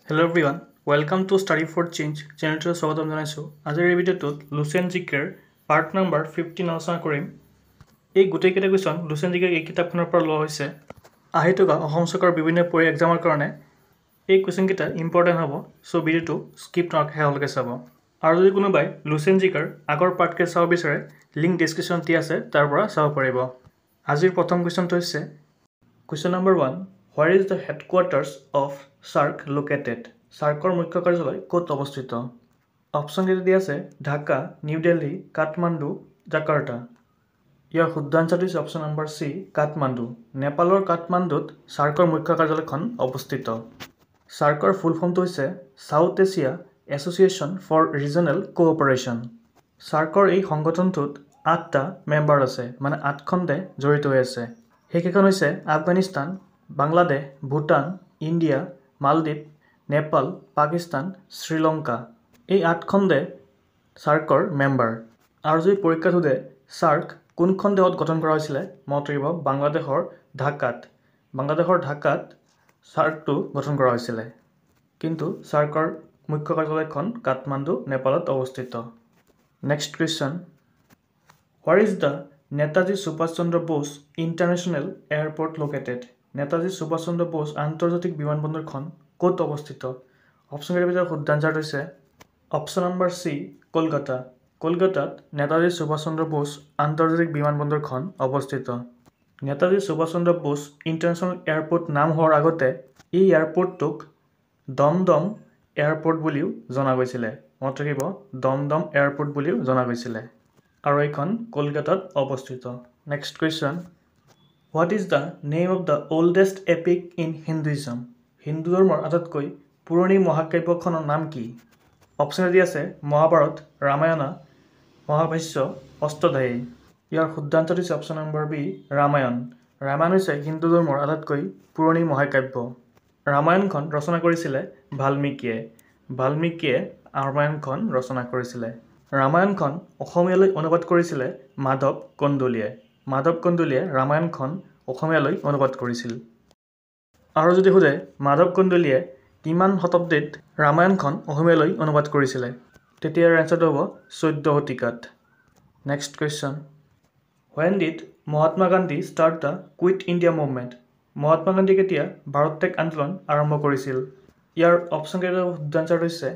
Hello everyone, welcome to Study for Change channel স্বাগতম জনাইছো। আজিৰ এই ভিডিঅ'টোত লুচেন জিকেৰ পাৰ্ট নম্বৰ 15 আলোচনা কৰিম। এই গোটেই কেইটা কুৱেশ্যন লুচেন জিকেৰ এই কিতাপখনৰ পৰা লোৱা হৈছে। আহি থকা অসম চৰকাৰৰ বিভিন্ন এক্সামৰ কাৰণে এই কুৱেশ্যন কেইটা ইম্পৰ্টেণ্ট হ'ব। সো ভিডিঅ'টো স্কিপ নকৰাকৈ শেষলৈকে চাব। আৰু যদি কোনোবাই লুচেন জিকেৰ আগৰ পাৰ্টকেইটা চাব বিচাৰে লিংক ডেছক্ৰিপশ্যনত দিয়া আছে, তাৰ পৰা চাব পাৰিব। আজিৰ প্ৰথম কুৱেশ্যনটো হৈছে question number 1, Where is the headquarters of SAARC located? SAARCৰ মুখ্য কাৰ্যালয় ক'ত অৱস্থিত? অপশ্যন কেইটা দিয়া আছে ঢাকা, নিউ দিল্লী, কাঠমাণ্ডু, জাকাৰ্টা। ইয়াৰ শুদ্ধ আনচাৰটো হৈছে অপশ্যন নম্বৰ চি, কাঠমাণ্ডু। নেপালৰ কাঠমাণ্ডুত SAARCৰ মুখ্য কাৰ্যালয়খন অৱস্থিত। SAARCৰ ফুল ফৰ্মটো হৈছে South Asia Association for Regional Cooperation. SAARCৰ এই সংগঠনটোত 8টা মেম্বাৰ আছে, মানে 8খন দেশ জড়িত হৈ আছে। সেইকেইখন হৈছে আফগানিস্তান, বাংলাদেশ, ভূটান, ইণ্ডিয়া, মালদ্বীপ, নেপাল, পাকিস্তান, শ্ৰীলংকা। এই 8খন দেশ SAARCৰ মেম্বাৰ। আৰু যদি পৰীক্ষাত সোধে SAARC কোনখন দেশত গঠন কৰা হৈছিলে, মনত ৰাখিব বাংলাদেশৰ ঢাকাত। বাংলাদেশৰ ঢাকাত SAARCটো গঠন কৰা হৈছিলে। কিন্তু SAARCৰ মুখ্য কাৰ্যালয়খন কাঠমাণ্ডু, নেপালত অৱস্থিত। Next question, Where is the Netaji Subhas Chandra Bose International Airport located? Netaji Subhas Chandra Bose আন্তৰ্জাতিক বিমানবন্দৰখন ক'ত অৱস্থিত? অপশ্যনকেইটাৰ ভিতৰত শুদ্ধ আনচাৰটো হৈছে অপশ্যন নম্বৰ চি, কলকাতা। কলকাতাত নেতাজী সুভাষ চন্দ্ৰ বোস আন্তৰ্জাতিক বিমানবন্দৰখন অৱস্থিত। নেতাজী সুভাষ চন্দ্ৰ বোস ইণ্টাৰনেশ্যনেল এয়াৰপৰ্ট নাম হোৱাৰ আগতে এই এয়াৰপৰ্টটোক দমদম এয়াৰপৰ্ট বুলিও জনা গৈছিলে। মনত ৰাখিব দমদম এয়াৰপৰ্ট বুলিও জনা গৈছিলে। আৰু এইখন কলকাতাত অৱস্থিত। Next question, what is the name of the oldest epic in Hinduism? Hindu ধৰ্মৰ আটাইতকৈ পুৰণি মহাকাব্যখনৰ নাম কি? অপশ্যন দিয়া আছে মহাভাৰত, ৰামায়ণ, মহাভাষ্য, অষ্টাধ্যায়ী। ইয়াৰ শুদ্ধ আনচাৰটো হৈছে option number B, Ramayana. Ramayana হৈছে হিন্দু ধৰ্মৰ আটাইতকৈ পুৰণি মহাকাব্য। ৰামায়ণখন ৰচনা কৰিছিলে বাল্মীকিয়ে। বাল্মীকিয়ে ৰামায়ণখন ৰচনা কৰিছিলে। ৰামায়ণখন অসমীয়ালৈ অনুবাদ কৰিছিলে মাধৱ কন্দলীয়ে। মাধৱ কন্দলীয়ে ৰামায়ণখন অসমীয়ালৈ অনুবাদ কৰিছিল। আৰু যদি সোধে মাধৱ কন্দলীয়ে কিমান শতাব্দীত ৰামায়ণখন অসমীয়ালৈ অনুবাদ কৰিছিলে, তেতিয়া ইয়াৰ এনচাৰটো হ'ব 14 শতিকাত। Next question, When did Mahatma Gandhi start the quit India movement? Mahatma Gandhi কেতিয়া ভাৰত ত্যাগ আন্দোলন আৰম্ভ কৰিছিল? ইয়াৰ অপশ্যনকেইটাৰ শুদ্ধ আনচাৰটো হৈছে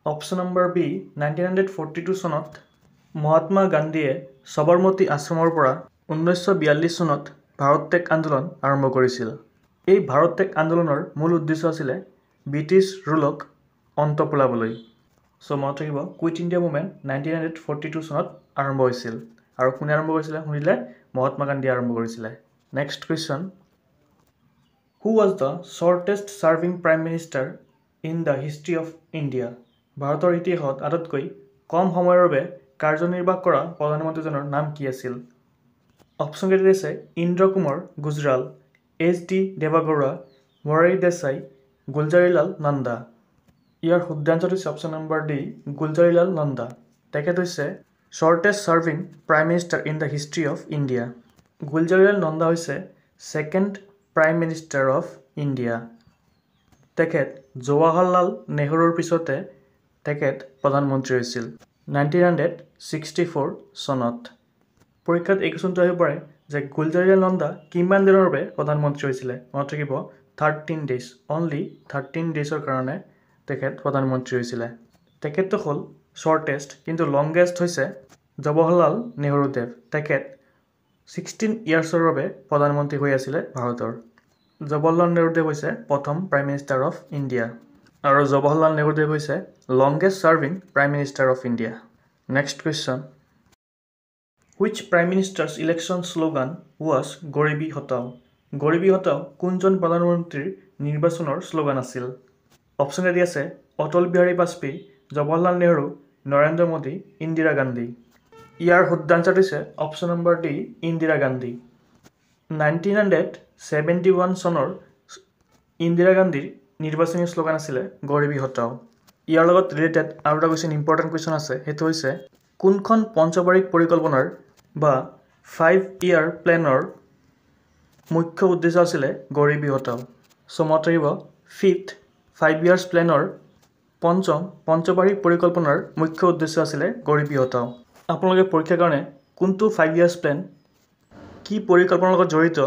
অপশ্যন নম্বৰ বি, 1942 চনত মহাত্মা গান্ধীয়ে সবৰমতী আশ্ৰমৰ পৰা 1942 চনত ভাৰত ত্যাগ আন্দোলন আৰম্ভ কৰিছিল। এই ভাৰত ত্যাগ আন্দোলনৰ মূল উদ্দেশ্য আছিলে ব্ৰিটিছ ৰুলক অন্ত পেলাবলৈ। চ' মনত ৰাখিব কুইট ইণ্ডিয়া মুভমেণ্ট 1942 চনত আৰম্ভ হৈছিল। আৰু কোনে আৰম্ভ কৰিছিলে শুনিলে মহাত্মা গান্ধীয়ে আৰম্ভ কৰিছিলে। Next question, who was the shortest serving prime minister in the history of India? ভাৰতৰ ইতিহাসত আটাইতকৈ কম সময়ৰ বাবে কাৰ্যনিৰ্বাহ কৰা প্ৰধানমন্ত্ৰীজনৰ নাম কি আছিল? অপশ্যনকেইটা দিছে ইন্দ্ৰ কুমাৰ গুজৰাল, এইচ ডি দেৱাগৌড়া, মৰাৰী দেশাই, গুলজাৰীলাল নন্দা। ইয়াৰ শুদ্ধ আনচাৰটো হৈছে option number D, Gulzarilal Nanda. তেখেত হৈছে shortest serving prime minister in the history of India. Gulzarilal Nanda হৈছে second prime minister of India. তেখেত জৱাহৰলাল নেহৰুৰ পিছতে তেখেত প্ৰধানমন্ত্ৰী হৈছিল 1964 চনত। পৰীক্ষাত এই কুৱেশ্যনটো আহিব পাৰে যে গুলজাৰীলাল নন্দা কিমান দিনৰ বাবে প্ৰধানমন্ত্ৰী হৈছিলে? মনত ৰাখিব 13 ডেইজ, অনলি 13 ডেইজৰ কাৰণে তেখেত প্ৰধানমন্ত্ৰী হৈছিলে। তেখেতটো হ'ল শ্বৰ্টেষ্ট, কিন্তু লংগেষ্ট হৈছে জৱাহৰলাল নেহৰুদেৱ। তেখেত 16 ইয়াৰ্ছৰ বাবে প্ৰধানমন্ত্ৰী হৈ আছিলে ভাৰতৰ। জৱাহৰলাল নেহৰুদেৱ হৈছে প্ৰথম প্ৰাইম মিনিষ্টাৰ অফ ইণ্ডিয়া। আৰু জৱাহৰলাল নেহৰুদেৱ হৈছে longest serving prime minister of India. Next question, which prime minister's election slogan was garibi hatao? Garibi হটাও কোনজন প্ৰধানমন্ত্ৰীৰ নিৰ্বাচনৰ শ্লোগান আছিল? অপশ্যন দি আছে অটল বিহাৰী বাজপেয়ী, জৱাহৰলাল নেহৰু, নৰেন্দ্ৰ মোদী, ইন্দিৰা গান্ধী। ইয়াৰ শুদ্ধ আনচাৰটো হৈছে option number D, Indira Gandhi. 1971 চনৰ ইন্দিৰা গান্ধীৰ নিৰ্বাচনী শ্লোগান আছিলে গৰিবী হটাও। ইয়াৰ লগত ৰিলেটেড আৰু এটা কুৱেশ্যন ইম্পৰ্টেণ্ট কুৱেশ্যন আছে, সেইটো হৈছে কোনখন পঞ্চবাৰ্ষিক পৰিকল্পনাৰ বা 5 ইয়াৰ প্লেনৰ মুখ্য উদ্দেশ্য আছিলে গৰিবী হটাও? চ' মনত ৰাখিব 5th 5 years প্লেনৰ পঞ্চম পঞ্চবাৰ্ষিক পৰিকল্পনাৰ মুখ্য উদ্দেশ্য আছিল গৰীবী হটাও আপোনালোকে পৰীক্ষাৰ কাৰণে কোনটো 5 years প্লেন কি পৰিকল্পনাৰ লগত জড়িত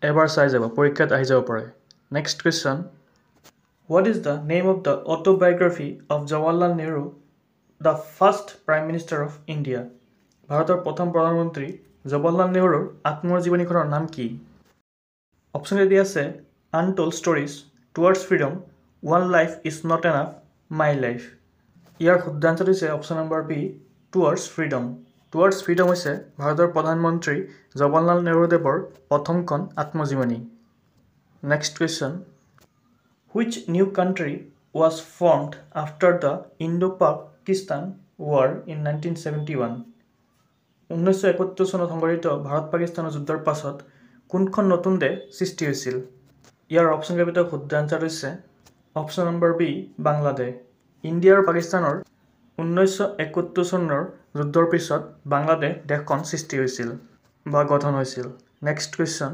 এবাৰ চাই যাব পৰীক্ষাত আহি যাব পাৰে next question What is the name of the autobiography of Jawaharlal Nehru the first prime minister of India ভাৰতৰ প্ৰথম প্ৰধানমন্ত্ৰী জৱাহৰলাল নেহৰুৰ আত্মজীৱনীখনৰ নাম কি অপচন এ দিয়া আছে Untold Stories Towards Freedom One Life is Not Enough My Life ইয়াৰ শুদ্ধ আনসাৰ হৈছে option number B Towards Freedom Towards Freedom হৈছে ভাৰতৰ প্ৰধানমন্ত্ৰী জৱাহৰলাল নেহৰু দেৱৰ প্ৰথমখন আত্মজীৱনী next question Which new country was formed after the Indo-Pakistan War in 1971 1971 চনত সংঘটিত ভাৰত পাকিস্তানৰ যুদ্ধৰ পাছত কোনখন নতুন দেশ সৃষ্টি হৈছিল ইয়াৰ অপচন কেইটা শুদ্ধ আনসাৰ হৈছে option number B Bangladesh India আৰু পাকিস্তানৰ 1971 চনৰ যুদ্ধৰ পিছত বাংলাদেশ দেশখন সৃষ্টি হৈছিল বা গঠন হৈছিল next question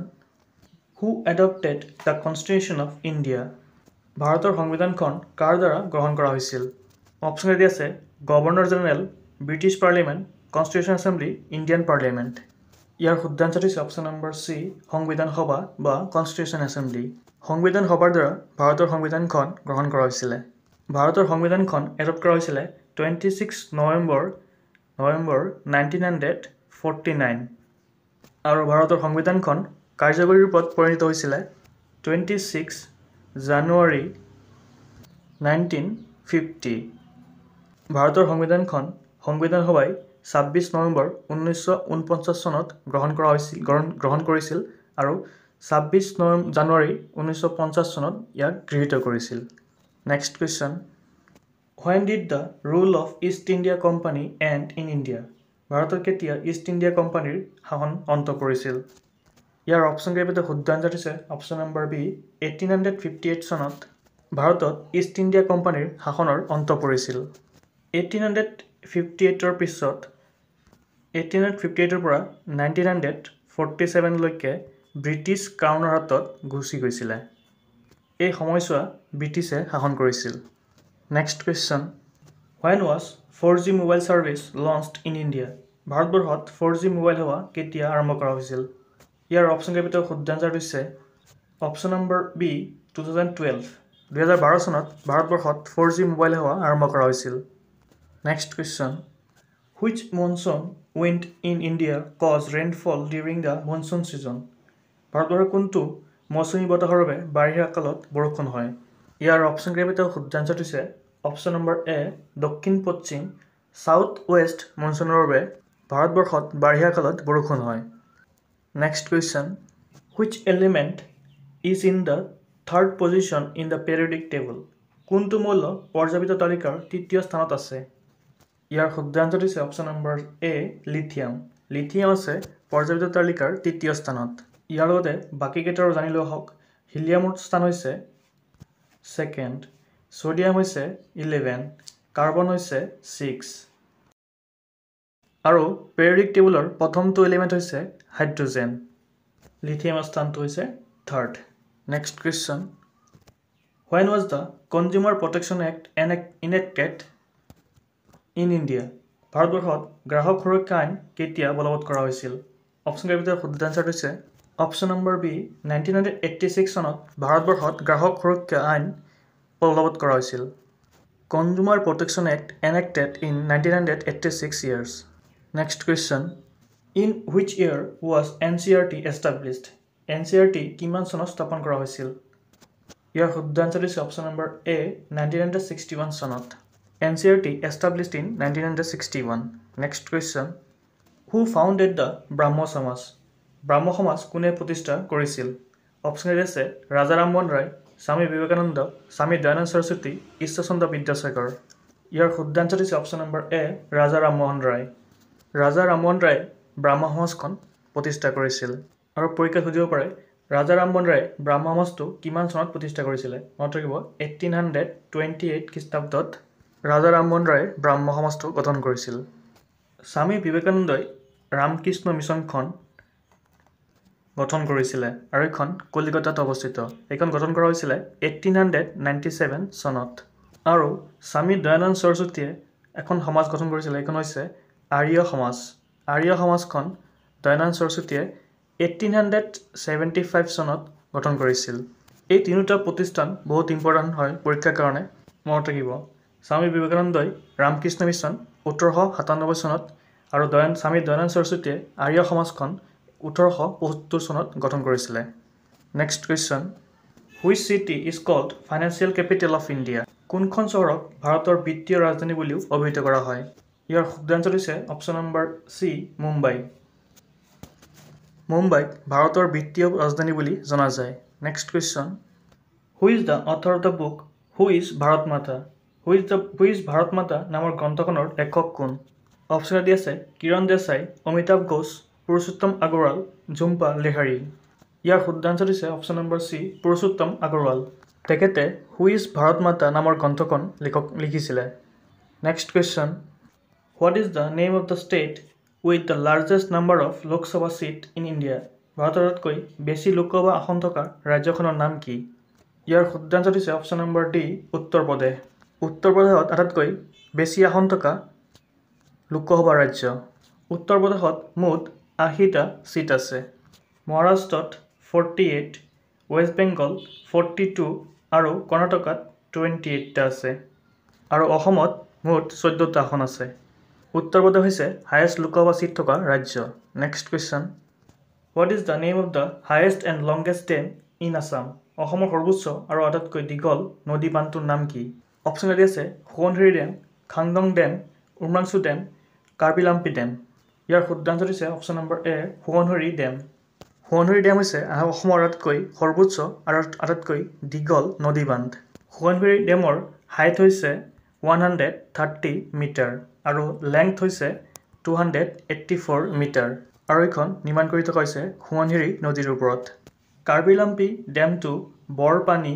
Who adopted the Constitution of India ভাৰতৰ সংবিধানখন কাৰ দ্বাৰা গ্ৰহণ কৰা হৈছিল অপচন এ আছে governor general British parliament constitution assembly Indian parliament ইয়াৰ শুদ্ধ আনসাৰ হৈছে অপচন নম্বৰ সি সংবিধান সভা বা কনষ্টিটিউশ্যন এছেম্বলি সংবিধান সভাৰ দ্বাৰা ভাৰতৰ সংবিধানখন গ্ৰহণ কৰা হৈছিল ভাৰতৰ সংবিধানখন এডপ্ট কৰা হৈছিল 26 নৱেম্বৰ 1949 আৰু ভাৰতৰ সংবিধানখন কাৰ্যকৰী ৰূপত পৰিণত হৈছিল 26 জানুৱাৰী 1950 ভাৰতৰ সংবিধানখন সংবিধান সভাই 26 নৱেম্বৰ 1949 চনত গ্ৰহণ কৰিছিল আৰু 26 জানুৱাৰী 1950 চনত ইয়াক গৃহীত কৰিছিল next question When did the rule of East India Company end in India ভাৰতৰ কেতিয়া ইষ্ট ইণ্ডিয়া কোম্পানীৰ শাসন অন্ত পৰিছিল ইয়াৰ অপচন কেইটা শুদ্ধ আনসাৰ হৈছে অপচন নম্বৰ বি 1858 চনত ভাৰতত ইষ্ট ইণ্ডিয়া কোম্পানীৰ শাসনৰ অন্ত পৰিছিল 1858 ৰ পিছত 1858 ৰ পৰা 1947 লৈকে ব্ৰিটিছ ক্ৰাউনৰ হাতত গুচি গৈছিল এই সময়ছোৱা ব্ৰিটিছে শাসন কৰিছিল next question When was 4G mobile service launched in India ভাৰতবৰ্ষত 4G মোবাইল সেৱা কেতিয়া আৰম্ভ কৰা হৈছিল ইয়াৰ অপচন কেইটা শুদ্ধ আনসাৰ হৈছে অপচন নম্বৰ বি 2012 চনত ভাৰতবৰ্ষত 4G মোবাইল সেৱা আৰম্ভ কৰা হৈছিল next question Which monsoon wind in India cause rainfall during the monsoon season ভাৰতবৰ্ষৰ কোনটো মৌচুমী বতাহৰ বাবে বাৰিষা কালত বৰষুণ হয় ইয়াৰ অপচন কেইটা শুদ্ধ আনসাৰ হৈছে অপচন নম্বৰ এ দক্ষিণ পশ্চিম সাউথ ওয়েষ্ট মনসুনৰ বাবে ভাৰতবৰ্ষত বাৰিষা কালত বৰষুণ হয় next question Which element is in the third position in the periodic table কোনটো মৌল পৰ্যায়বৃত্ত তালিকাৰ তৃতীয় স্থানত আছে ইয়াৰ শুদ্ধ আনসাৰ হৈছে অপচন নম্বৰ এ লিথিয়াম আছে পৰ্যায়বৃত্ত তালিকাৰ তৃতীয় স্থানত ইয়াৰ লগতে বাকি কেইটাৰ জানি লোৱা হওক হিলিয়ামৰ স্থান হৈছে সেকেন্ড সোডিয়াম হৈছে 11 কাৰ্বন হৈছে 6 আৰু পেৰিয়ডিক টেবুলৰ প্ৰথমটো এলিমেন্ট হৈছে হাইড্ৰোজেন লিথিয়ামৰ স্থানটো হৈছে third next question When was the Consumer Protection Act enacted in India ভাৰতবৰ্ষত গ্ৰাহক সুৰক্ষা আইন কেতিয়া বলবৎ কৰা হৈছিল অপচন কেইটা শুদ্ধ আনসাৰ হৈছে অপচন নম্বৰ বি 1986 চনত ভাৰতবৰ্ষত গ্ৰাহক সুৰক্ষা আইন বলবৎ কৰা হৈছিল Consumer Protection Act enacted in 1986 years next question in which year was NCERT established NCERT কিমান চনত স্থাপন কৰা হৈছিল ইয়াৰ শুদ্ধ আনসাৰ হৈছে অপচন নম্বৰ এ 1961 চনত NCERT established in 1961 next question who founded the Brahmo Samaj কোনে প্ৰতিষ্ঠা কৰিছিল অপচন এ আছে ৰাজা ৰামমোহন ৰায় স্বামী বিবেকানন্দ স্বামী দয়ানন্দ সৰস্বতী ঈশ্বৰচন্দ্ৰ বিদ্যাসাগৰ ইয়াৰ শুদ্ধ আনসাৰ হৈছে অপচন নম্বৰ এ ৰাজা ৰামমোহন ৰায় ব্ৰাহ্ম সমাজখন প্ৰতিষ্ঠা কৰিছিল আৰু পৰীক্ষাত সুধিব পাৰে ৰাজা ৰামমোহন ৰায় ব্ৰাহ্ম সমাজটো কিমান চনত প্ৰতিষ্ঠা কৰিছিল মনত ৰাখিব 1828 খ্ৰীষ্টাব্দত ৰাজা ৰামমোহন ৰায় ব্ৰাহ্ম সমাজটো গঠন কৰিছিল স্বামী বিবেকানন্দই ৰামকৃষ্ণ মিছনখন গঠন কৰিছিলে আৰু এইখন কলিকতাত অৱস্থিত এইখন গঠন কৰা হৈছিলে 1897 চনত আৰু স্বামী দয়ানন্দ সৰস্বতীয়ে এখন সমাজ গঠন কৰিছিলে এইখন হৈছে আৰ্য সমাজখন দয়ানন্দ সৰস্বতীয়ে 1875 চনত গঠন কৰিছিল এই তিনিটা প্ৰতিষ্ঠান বহুত ইম্পৰ্টেণ্ট হয় পৰীক্ষাৰ কাৰণে মনত ৰাখিব স্বামী বিবেকানন্দই ৰামকৃষ্ণ মিছন 1897 চনত আৰু স্বামী দয়ানন্দ সৰস্বতীয়ে আৰ্য সমাজখন 1875 চনত গঠন কৰিছিলে next question which city is called financial capital of India কোনখন চহৰক ভাৰতৰ বিত্তীয় ৰাজধানী বুলিও অভিহিত কৰা হয় ইয়াৰ শুদ্ধ আনসাৰ হৈছে অপশ্যন নম্বৰ চি মুম্বাইক ভাৰতৰ বিত্তীয় ৰাজধানী বুলি জনা যায় next question who is the author of the book who is Bharat Mata নামৰ গ্ৰন্থখনৰ লেখক কোন অপশ্যন আদি আছে কিৰণ দেশাই অমিতাভ ঘোষ পুৰুষোত্তম আগৰৱাল ঝুম্পা লেহাৰী ইয়াৰ শুদ্ধ আনসাৰ হৈছে option number C Purushottam Agarwal তেখেতে হু ইজ ভাৰত মাতা নামৰ গ্ৰন্থখন লিখিছিলে next question what is the name of the state with the largest number of Lok Sabha seat in India ভাৰততকৈ বেছি লোকসভা আসন থকা ৰাজ্যখনৰ নাম কি ইয়াৰ শুদ্ধ আনসাৰ হৈছে অপশ্যন নম্বৰ ডি উত্তৰ প্ৰদেশত আটাইতকৈ বেছি আসন থকা লোকসভা ৰাজ্য উত্তৰ প্ৰদেশত মুঠ 80টা চিট আছে মহাৰাষ্ট্ৰত 48 ৱেষ্ট বেংগল 42 আৰু কৰ্ণাটকাত 28টা আছে আৰু অসমত মুঠ 14টা আসন আছে উত্তৰ প্ৰদেশ হৈছে হায়েষ্ট লোকসভা চিট থকা ৰাজ্য next question what is the name of the highest and longest dam in Assam অসমৰ সৰ্বোচ্চ আৰু আটাইতকৈ দীঘল নদী বান্ধটোৰ নাম কি অপশ্যন আদি আছে Subansiri dam Khangdong dam Umrangso dam Karbi Langpi dam ইয়াৰ শুদ্ধ আনসাৰ হৈছে option number A Subansiri dam হৈছে অসমৰ আটাইতকৈ সৰ্বোচ্চ আৰু আটাইতকৈ দীঘল নদী বান্ধ সোৱণশিৰি ডেমৰ হাইট হৈছে 130 মিটাৰ আৰু লেংথ হৈছে 284 মিটাৰ আৰু এইখন নিৰ্মাণ কৰি থকা হৈছে সোৱণশিৰি নদীৰ ওপৰত কাৰ্বি লাম্পি ডেমটো বৰপানী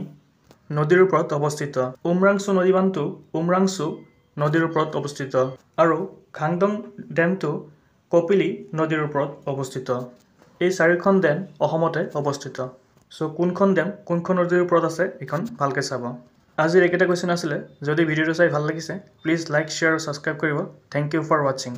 নদীৰ ওপৰত অৱস্থিত উমৰাংচু নদী বান্ধটো উমৰাংচু নদীৰ ওপৰত অৱস্থিত আৰু খাংডং ডেমটো কপিলি নদীৰ ওপৰত অৱস্থিত এই চাৰিখন ডেম অসমতে অৱস্থিত সো কোনখন ডেম কোনখন নদীৰ ওপৰত আছে এইখন ভালকৈ চাব আজিৰ একেটা কুৱেশ্যন আছিলে যদি ভিডিঅ'টো চাই ভাল লাগিছে প্লিজ লাইক শ্বেয়াৰ আৰু ছাবস্ক্ৰাইব কৰিব থেংক ইউ ফৰ ৱাচিং